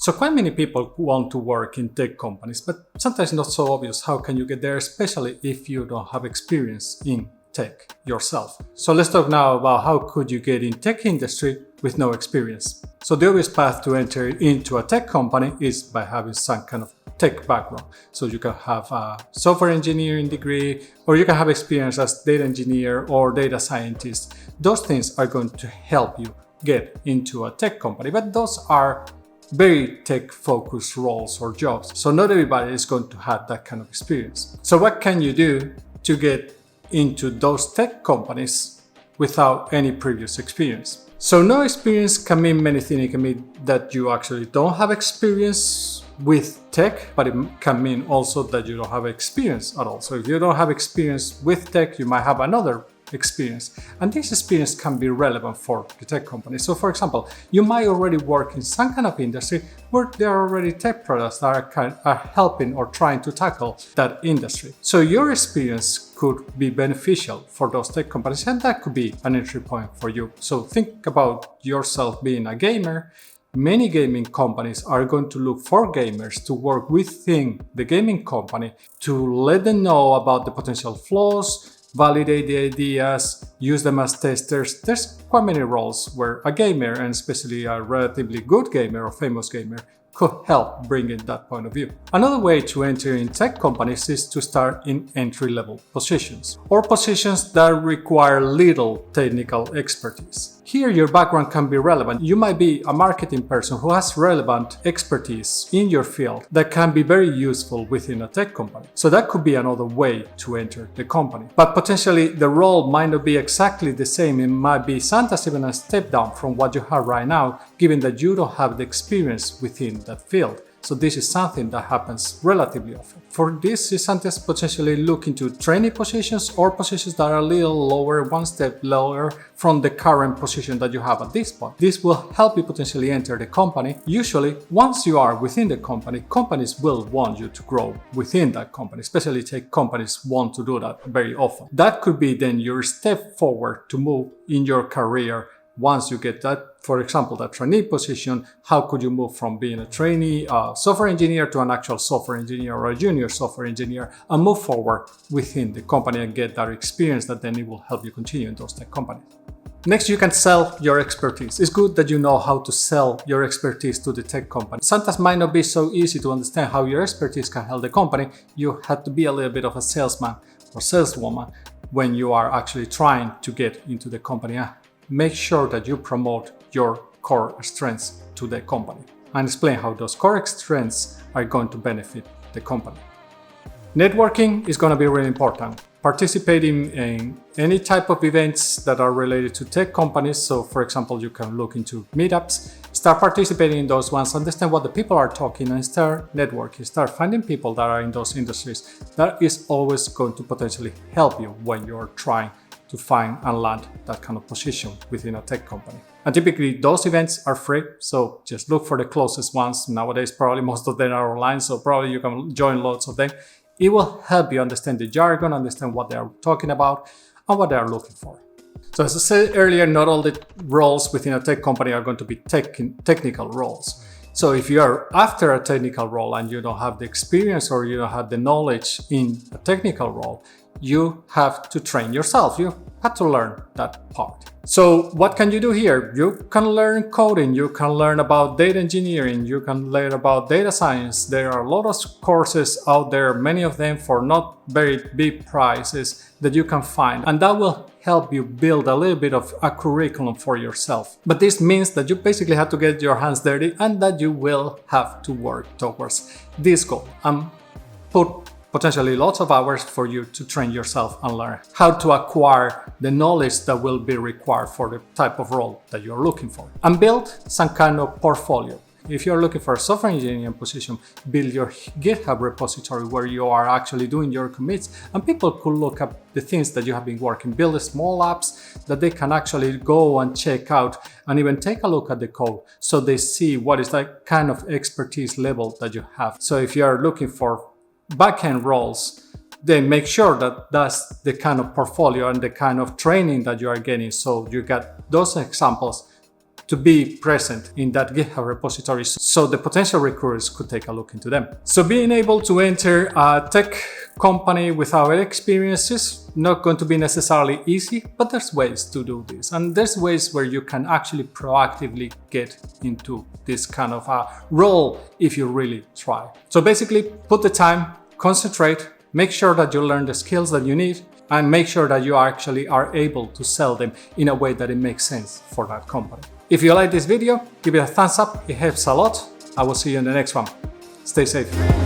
So quite many people want to work in tech companies, but sometimes not so obvious how can you get there, especially if you don't have experience in tech yourself. So let's talk now about how could you get in tech industry with no experience. So the obvious path to enter into a tech company is by having some kind of tech background. So you can have a software engineering degree, or you can have experience as data engineer or data scientist. Those things are going to help you get into a tech company, but those are very tech-focused roles or jobs. So not everybody is going to have that kind of experience. So what can you do to get into those tech companies without any previous experience? So no experience can mean many things. It can mean that you actually don't have experience with tech, but it can mean also that you don't have experience at all. So if you don't have experience with tech, you might have another experience, and this experience can be relevant for the tech company. So for example, you might already work in some kind of industry where there are already tech products that are helping or trying to tackle that industry. So your experience could be beneficial for those tech companies, and that could be an entry point for you. So think about yourself being a gamer. Many gaming companies are going to look for gamers to work within the gaming company to let them know about the potential flaws, validate the ideas, use them as testers. There's quite many roles where a gamer, and especially a relatively good gamer or famous gamer, could help bring in that point of view. Another way to enter in tech companies is to start in entry-level positions, or positions that require little technical expertise. Here your background can be relevant. You might be a marketing person who has relevant expertise in your field that can be very useful within a tech company. So that could be another way to enter the company. But potentially the role might not be exactly the same. It might be sometimes even a step down from what you have right now, given that you don't have the experience within that field. So this is something that happens relatively often. For this, you sometimes potentially look into trainee positions or positions that are a little lower, one step lower from the current position that you have at this point. This will help you potentially enter the company. Usually, once you are within the company, companies will want you to grow within that company, especially tech companies want to do that very often. That could be then your step forward to move in your career. Once you get that, for example, that trainee position, how could you move from being a trainee software engineer to an actual software engineer or a junior software engineer and move forward within the company and get that experience that then it will help you continue in those tech companies. Next, you can sell your expertise. It's good that you know how to sell your expertise to the tech company. Sometimes it might not be so easy to understand how your expertise can help the company. You have to be a little bit of a salesman or saleswoman when you are actually trying to get into the company. Make sure that you promote your core strengths to the company and explain how those core strengths are going to benefit the company. Networking is going to be really important. Participating in any type of events that are related to tech companies. So for example, you can look into meetups, start participating in those ones, understand what the people are talking, and start networking, start finding people that are in those industries. That is always going to potentially help you when you're trying to find and land that kind of position within a tech company. And typically those events are free, so just look for the closest ones. Nowadays probably most of them are online, so probably you can join lots of them. It will help you understand the jargon, understand what they are talking about and what they are looking for. So as I said earlier, not all the roles within a tech company are going to be technical roles. So if you are after a technical role and you don't have the experience or you don't have the knowledge in a technical role, you have to train yourself. You have to learn that part. So what can you do here? You can learn coding, you can learn about data engineering, you can learn about data science. There are a lot of courses out there, many of them for not very big prices that you can find, and that will help you build a little bit of a curriculum for yourself. But this means that you basically have to get your hands dirty and that you will have to work towards this goal and put potentially lots of hours for you to train yourself and learn how to acquire the knowledge that will be required for the type of role that you're looking for. And build some kind of portfolio. If you're looking for a software engineering position, build your GitHub repository where you are actually doing your commits and people could look up the things that you have been working. Build small apps that they can actually go and check out and even take a look at the code so they see what is that kind of expertise level that you have. So if you are looking for backend roles, then make sure that that's the kind of portfolio and the kind of training that you are getting. So you got those examples to be present in that GitHub repository so the potential recruiters could take a look into them. So being able to enter a tech company without experience is not going to be necessarily easy, but there's ways to do this. And there's ways where you can actually proactively get into this kind of a role if you really try. So basically, put the time, concentrate, make sure that you learn the skills that you need, and make sure that you actually are able to sell them in a way that it makes sense for that company. If you like this video, give it a thumbs up, it helps a lot. I will see you in the next one. Stay safe.